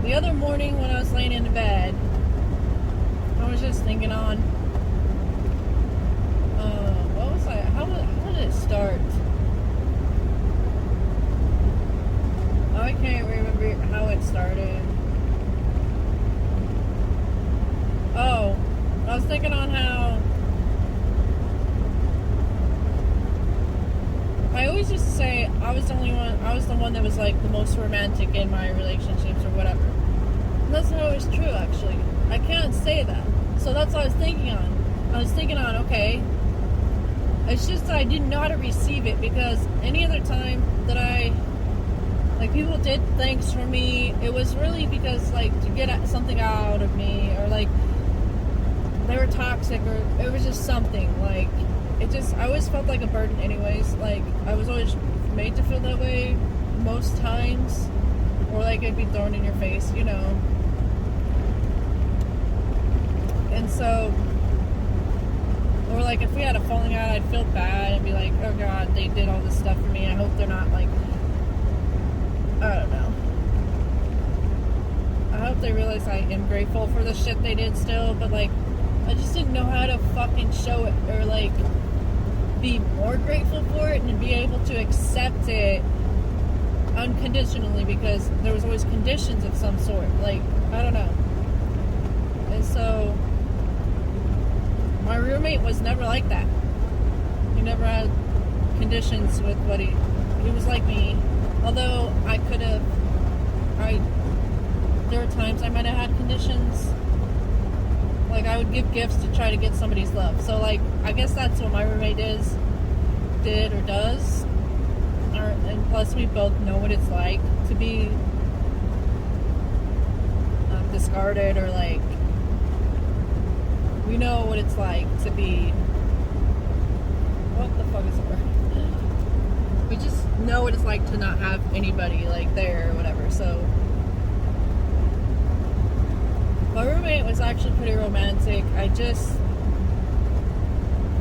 the other morning when I was laying in bed, I was just thinking on, what was I, how did it start? I can't remember how it started. Oh, I was thinking on how I always used to say I was the one that was like the most romantic in my relationships or whatever. And that's not always true, actually. I can't say that. So that's what I was thinking on. I was thinking on, okay, it's just that I didn't know how to receive it, because any other time that like, people did things for me, it was really because, like, to get something out of me, or, like, they were toxic, or it was just something, like, I always felt like a burden anyways, like, I was always made to feel that way most times, or, like, it'd be thrown in your face, you know, and so, or, like, if we had a falling out, I'd feel bad, and be like, oh god, they did all this stuff for me, I hope they're not, like, I don't know. I hope they realize I am grateful for the shit they did still, but, like, I just didn't know how to fucking show it, or, like, be more grateful for it and be able to accept it unconditionally, because there was always conditions of some sort. Like, I don't know. And so, my roommate was never like that. He never had conditions with what he was like me. Although I could have, there were times I might have had conditions. Like, I would give gifts to try to get somebody's love. So, like, I guess that's what my roommate did or does. And plus, we both know what it's like to be discarded, or, like, we know what it's like to be, what the fuck is the word? We just know what it's like to not have anybody, like, there or whatever. So my roommate was actually pretty romantic. I just,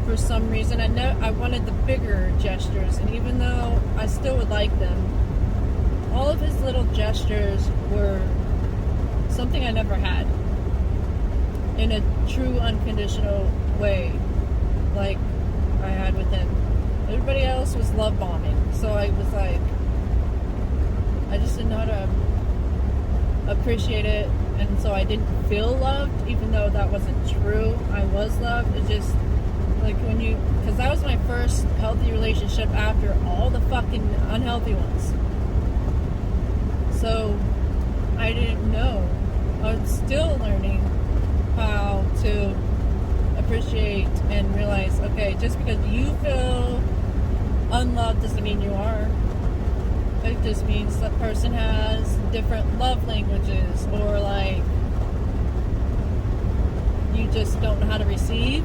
for some reason, I wanted the bigger gestures, and even though I still would like them, all of his little gestures were something I never had in a true unconditional way, like I had with him. Everybody else was love bombing, so I was like, I just didn't know how to appreciate it, and so I didn't feel loved, even though that wasn't true. I was loved. It just, like, because that was my first healthy relationship after all the fucking unhealthy ones. So I didn't know. I was still learning how to appreciate and realize, okay, just because you feel unloved doesn't mean you are. It just means that person has different love languages, or, like, you just don't know how to receive,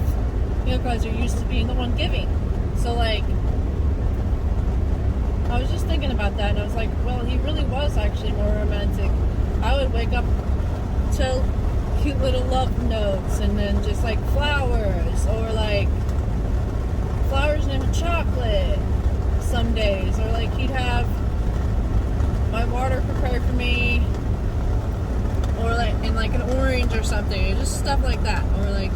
you know, because you're used to being the one giving. So, like, I was just thinking about that, and I was like, well, he really was actually more romantic. I would wake up to cute little love notes, and then just, like, flowers, or, like, flowers and chocolate some days, or, like, he'd have my water prepared for me, or, like, in, like, an orange or something, just stuff like that. Or, like,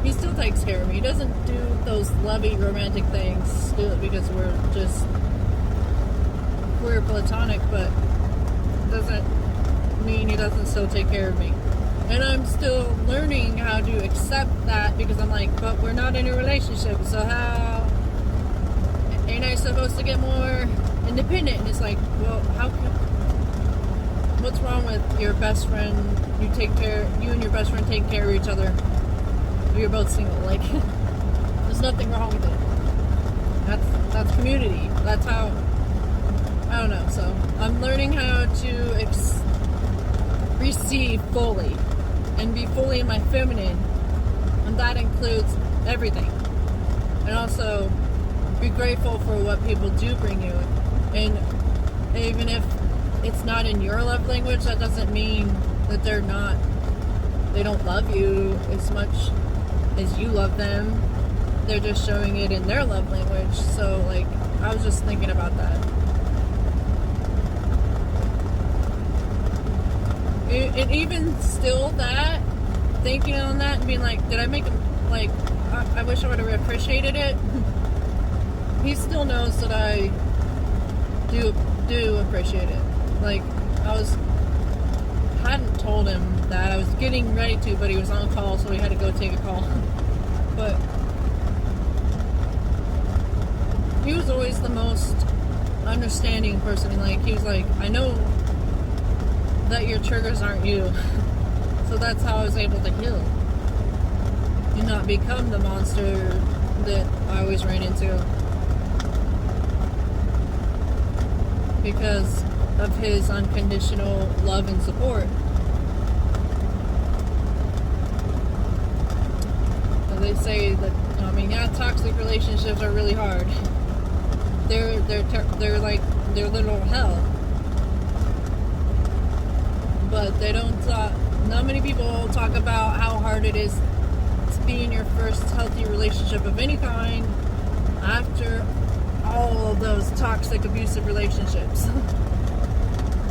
he still takes care of me. He doesn't do those lovey romantic things because we're platonic, but doesn't mean he doesn't still take care of me. And I'm still learning how to accept that, because I'm like, but we're not in a relationship, so how ain't I supposed to get more independent? And it's like, well, what's wrong with your best friend? You and your best friend take care of each other. You're both single. Like, there's nothing wrong with it. That's community. That's how, I don't know. So I'm learning how to receive fully and be fully in my feminine, and that includes everything. And also be grateful for what people do bring you. And even if it's not in your love language, that doesn't mean that they don't love you as much as you love them. They're just showing it in their love language. So, like, I was just thinking about that. and even still that, thinking on that and being like, did I make him, like, I wish I would have appreciated it. He still knows that I do appreciate it. Like, hadn't told him that. I was getting ready to, but he was on call, so we had to go take a call. But he was always the most understanding person. Like, he was like, I know that your triggers aren't you. So that's how I was able to heal. Do not become the monster that I always ran into. Because of his unconditional love and support. And they say that, I mean, yeah, toxic relationships are really hard. They're like, they're literal hell. But they don't talk, not many people talk about how hard it is to be in your first healthy relationship of any kind after all of those toxic, abusive relationships.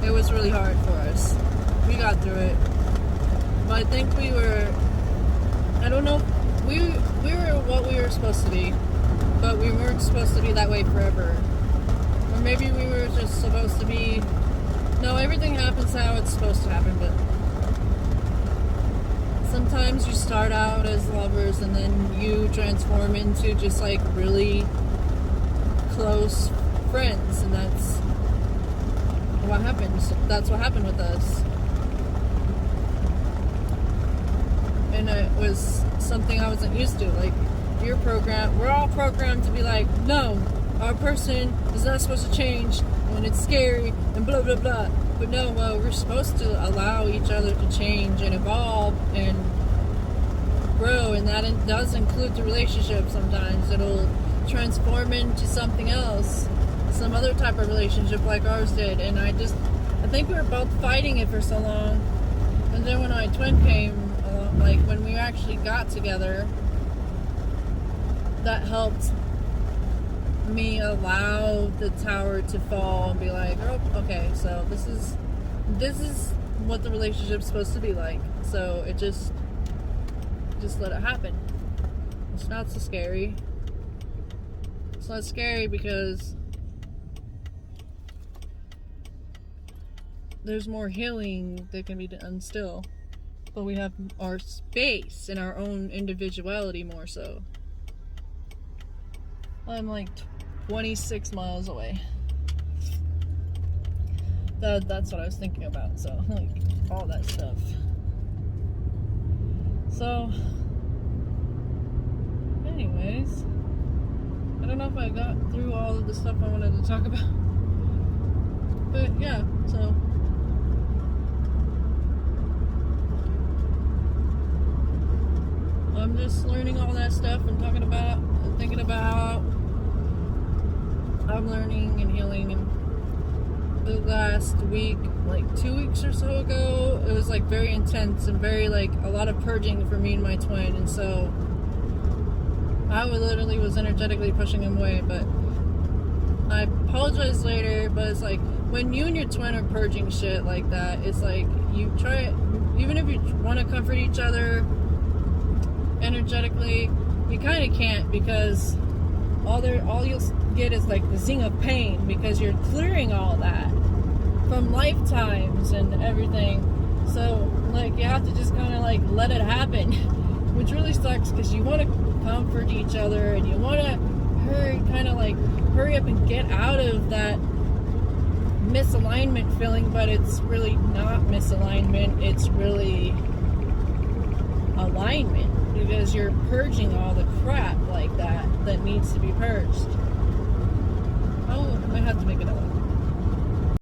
It was really hard for us. We got through it. But I think we were, I don't know, we were what we were supposed to be. But we weren't supposed to be that way forever. Or maybe we were just supposed to be, no, everything happens how it's supposed to happen, but sometimes you start out as lovers and then you transform into just like really close friends, and that's what happens. That's what happened with us. And it was something I wasn't used to. Like, we're all programmed to be like, no, our person is not supposed to change when it's scary and blah blah blah. But no, well, we're supposed to allow each other to change and evolve and grow, and that does include the relationship. Sometimes it'll transform into something else, some other type of relationship like ours did. And I think we were both fighting it for so long, and then when my twin came along, like when we actually got together, that helped me allow the tower to fall and be like, oh, okay, so this is what the relationship's supposed to be like. So it just let it happen. It's not so scary. It's not scary because there's more healing that can be done still. But we have our space and our own individuality more so. I'm like 26 miles away. That's what I was thinking about. So, like, all that stuff. So, anyways, I don't know if I got through all of the stuff I wanted to talk about. But yeah, so I'm just learning all that stuff and talking about and thinking about how I'm learning and healing. And the last week, like 2 weeks or so ago, it was like very intense and very like a lot of purging for me and my twin. And so I literally was energetically pushing him away, but I apologize later. But it's like when you and your twin are purging shit like that, it's like you try it, even if you want to comfort each other energetically, you kind of can't, because all you'll get is like the zing of pain, because you're clearing all that from lifetimes and everything. So like you have to just kind of like let it happen, which really sucks, because you want to comfort each other and you want to hurry up and get out of that misalignment feeling, but it's really not misalignment, it's really alignment, because you're purging all the crap like that needs to be purged. Oh, I have to make another one.